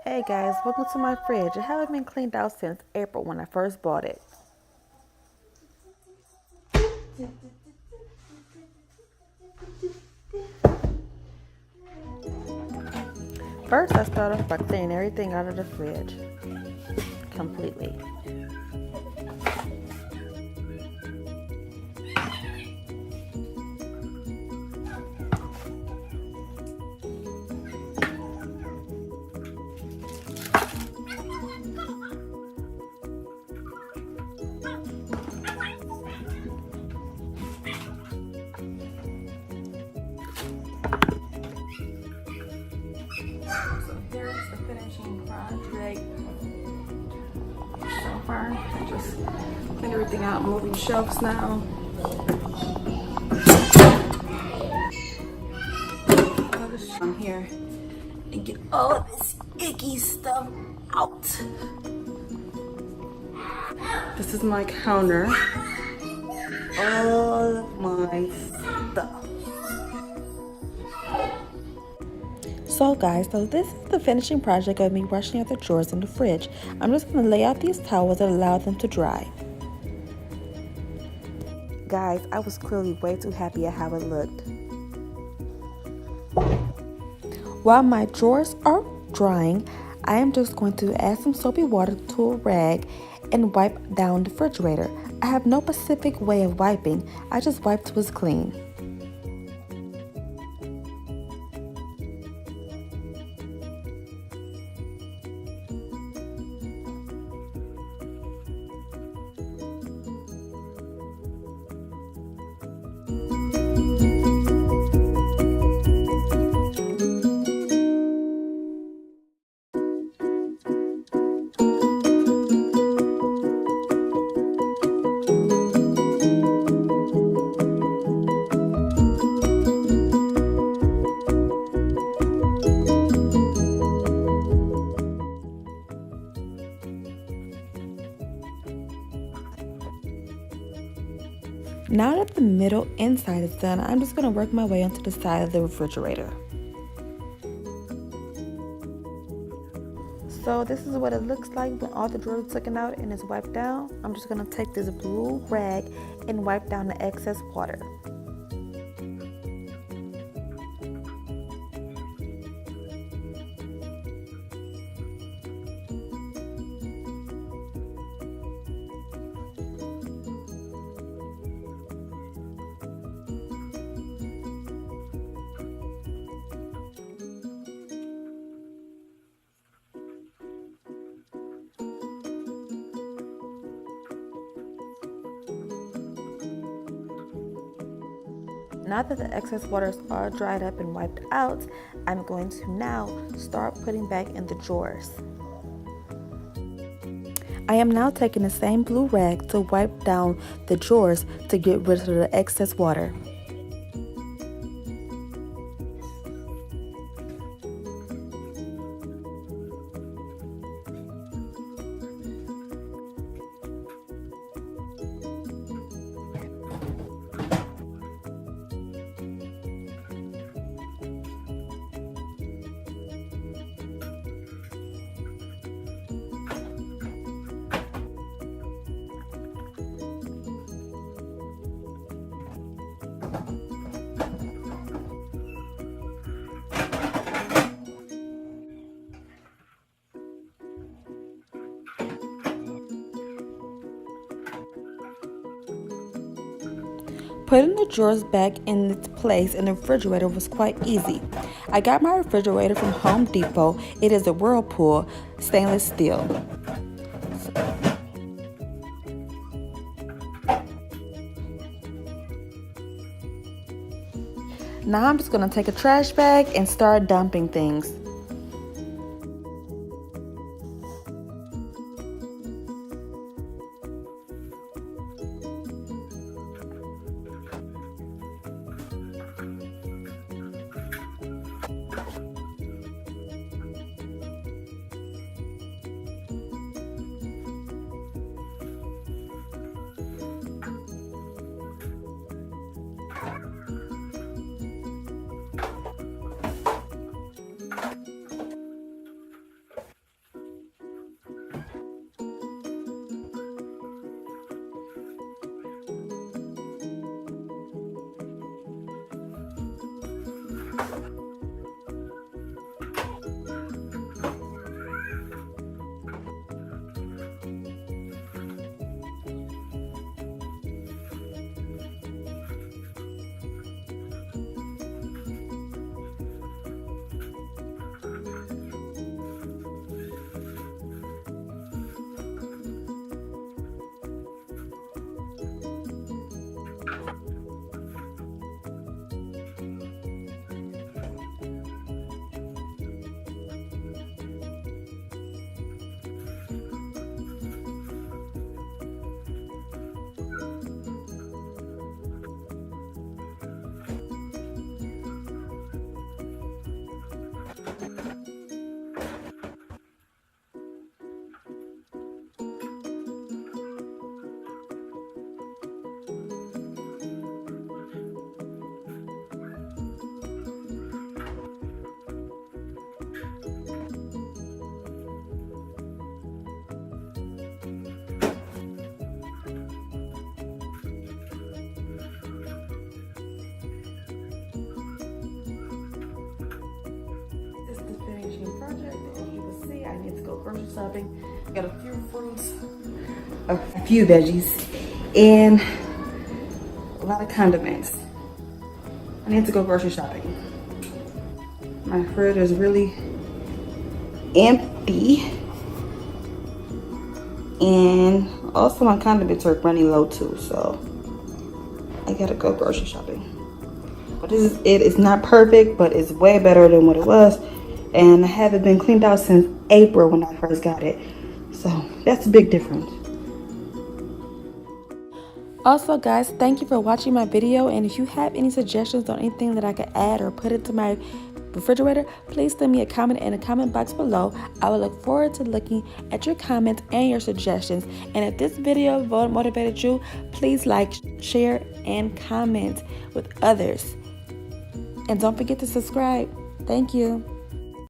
Hey guys, welcome to my fridge. It haven't been cleaned out since April when I first bought it. First, I start off by cleaning everything out of the fridge completely. So here's the finishing project so far. I just cleaned everything out, moving shelves now. I'll just come here and get all of this icky stuff out. This is my counter. All of my stuff. So guys, this is the finishing project of me brushing out the drawers in the fridge. I'm just going to lay out these towels and allow them to dry. Guys, I was clearly way too happy at how it looked. While my drawers are drying, I am just going to add some soapy water to a rag and wipe down the refrigerator. I have no specific way of wiping, I just wipe till it's clean. Now that the middle inside is done, I'm just going to work my way onto the side of the refrigerator. So this is what it looks like when all the drawers are taken out and it's wiped down. I'm just going to take this blue rag and wipe down the excess water. Now that the excess waters are dried up and wiped out, I'm going to now start putting back in the drawers. I am now taking the same blue rag to wipe down the drawers to get rid of the excess water. Putting the drawers back in its place in the refrigerator was quite easy. I got my refrigerator from Home Depot. It is a Whirlpool stainless steel. Now I'm just going to take a trash bag and start dumping things. grocery shopping. I got a few fruits, a few veggies, and a lot of condiments. I need to go grocery shopping. My fridge is really empty. And also my condiments are running low too, so I gotta go grocery shopping. But it's not perfect, but it's way better than what it was. And I haven't been cleaned out since April when I first got it. So that's a big difference. Also guys, thank you for watching my video, and if you have any suggestions on anything that I could add or put into my refrigerator, please leave me a comment in the comment box below. I will look forward to looking at your comments and your suggestions. And if this video motivated you, please like, share, and comment with others. And don't forget to subscribe. Thank you.